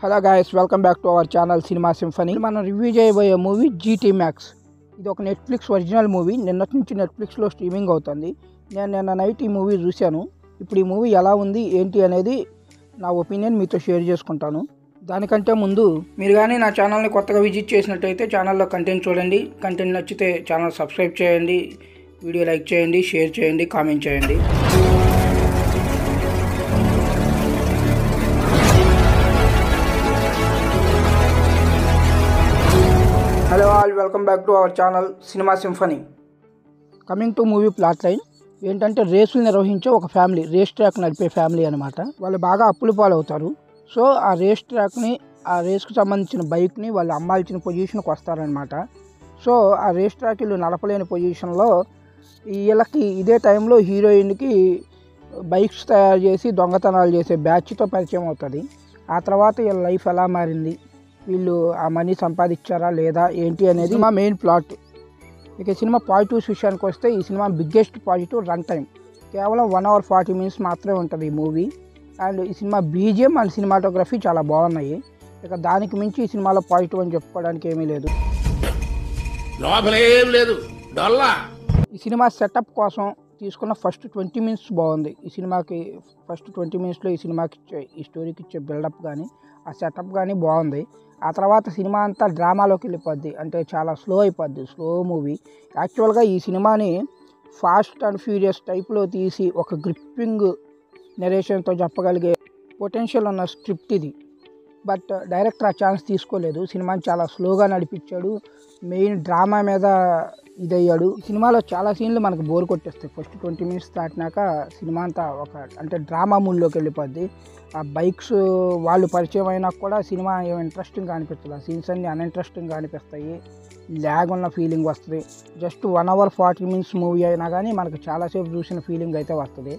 Hello guys, welcome back to our channel cinema symphony. మనం review చేయబోయే movie GT max. ఇది ఒక Netflix original movie. నిన్నటి నుంచి నెట్ఫ్లిక్స్లో స్ట్రీమింగ్ అవుతుంది. నేను నిన్న నైట్ ఈ మూవీ చూశాను. ఇప్పుడు ఈ మూవీ ఎలా ఉంది ఏంటి అనేది నా ఒపీనియన్ మీతో షేర్ చేసుకుంటాను. దానికంటే ముందు మీరు కానీ నా ఛానల్ని కొత్తగా విజిట్ చేసినట్టయితే ఛానల్లో కంటెంట్ చూడండి. కంటెంట్ నచ్చితే ఛానల్ సబ్స్క్రైబ్ చేయండి, వీడియో లైక్ చేయండి, షేర్ చేయండి, కామెంట్ చేయండి. Hello all, welcome back to our channel cinema symphony. Coming to movie plot line ఏంటంటే, రేసులు నిర్వహించే ఒక ఫ్యామిలీ, రేస్ ట్రాక్ నడిపే ఫ్యామిలీ అనమాట. వాళ్ళు బాగా అప్పులు పాలవుతారు. సో ఆ రేస్ ట్రాక్ని, ఆ రేస్కి సంబంధించిన బైక్ని వాళ్ళు అమ్మాల్సిన పొజిషన్కి వస్తారనమాట. సో ఆ రేస్ ట్రాక్ వీళ్ళు నడపలేని పొజిషన్లో వీళ్ళకి ఇదే టైంలో హీరోయిన్కి బైక్స్ తయారు చేసి దొంగతనాలు చేసే బ్యాచ్తో పరిచయం అవుతుంది. ఆ తర్వాత వీళ్ళ లైఫ్ ఎలా మారింది, వీళ్ళు ఆ మనీ సంపాదించారా లేదా ఏంటి అనేది మా మెయిన్ ప్లాట్. ఇక సినిమా పాజిటివ్స్ విషయానికి వస్తే, ఈ cinema biggest positive run time. కేవలం 1 hour 40 minutes మాత్రమే ఉంటుంది ఈ మూవీ. అండ్ ఈ సినిమా బీజిఎం అండ్ సినిమాటోగ్రఫీ చాలా బాగున్నాయి. ఇక దానికి మించి ఈ సినిమాలో పాజిటివ్ అని చెప్పుకోవడానికి ఏమీ లేదు. ఈ సినిమా సెటప్ కోసం తీసుకున్న ఫస్ట్ 20 minutes బాగుంది. ఈ సినిమాకి ఫస్ట్ 20 minutesలో ఈ సినిమాకి ఇచ్చే, ఈ స్టోరీకి ఇచ్చే బిల్డప్ కానీ, ఆ సెటప్ కానీ బాగుంది. ఆ తర్వాత సినిమా అంతా డ్రామాలోకి వెళ్ళిపోద్ది. అంటే చాలా స్లో అయిపోద్ది, స్లో మూవీ. యాక్చువల్గా ఈ సినిమాని ఫాస్ట్ అండ్ ఫ్యూరియస్ టైప్లో తీసి ఒక గ్రిప్పింగ్ నెరేషన్తో చెప్పగలిగే పొటెన్షియల్ ఉన్న స్క్రిప్ట్ ఇది. బట్ డైరెక్టర్ ఆ ఛాన్స్ తీసుకోలేదు. సినిమాని చాలా స్లోగా నడిపించాడు. మెయిన్ డ్రామా మీద ఇదయ్యాడు. సినిమాలో చాలా సీన్లు మనకు బోర్ కొట్టేస్తాయి. ఫస్ట్ 20 minutes దాటినాక సినిమా అంతా ఒక అంటే డ్రామా మూడ్లోకి వెళ్ళిపోద్ది. ఆ బైక్స్ వాళ్ళు పరిచయం అయినా కూడా సినిమా ఏమో ఇంట్రెస్టింగ్గా అనిపిస్తుంది. ఆ సీన్స్ అన్నీ అన్ఇంట్రెస్టింగ్గా అనిపిస్తాయి. ల్యాగ్ ఉన్న ఫీలింగ్ వస్తుంది. జస్ట్ 1 hour 40 minutes మూవీ అయినా కానీ మనకు చాలాసేపు చూసిన ఫీలింగ్ అయితే వస్తుంది.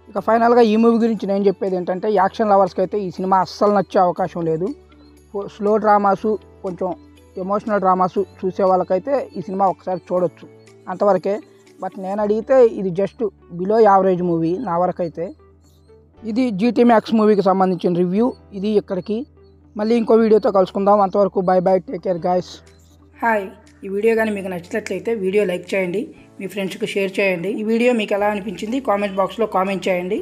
ఇక ఫైనల్గా ఈ మూవీ గురించి నేను చెప్పేది ఏంటంటే, యాక్షన్ లవర్స్కి అయితే ఈ సినిమా అస్సలు నచ్చే అవకాశం లేదు. స్లో డ్రామాసు, కొంచెం ఎమోషనల్ డ్రామాసు చూసే వాళ్ళకైతే ఈ సినిమా ఒకసారి చూడొచ్చు, అంతవరకే. బట్ నేను అడిగితే ఇది జస్ట్ బిలో యావరేజ్ మూవీ నా వరకైతే. ఇది జీటీ మ్యాక్స్ మూవీకి సంబంధించిన రివ్యూ. ఇది ఇక్కడికి. మళ్ళీ ఇంకో వీడియోతో కలుసుకుందాం. అంతవరకు by by, take care guys. Hi, ఈ వీడియో కానీ మీకు నచ్చినట్లయితే వీడియో లైక్ చేయండి, మీ ఫ్రెండ్స్కి షేర్ చేయండి. ఈ వీడియో మీకు ఎలా అనిపించింది కామెంట్ బాక్స్లో కామెంట్ చేయండి.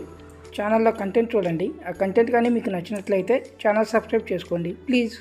ఛానల్లో కంటెంట్ చూడండి. ఆ కంటెంట్ కానీ మీకు నచ్చినట్లయితే ఛానల్ సబ్స్క్రైబ్ చేసుకోండి ప్లీజ్.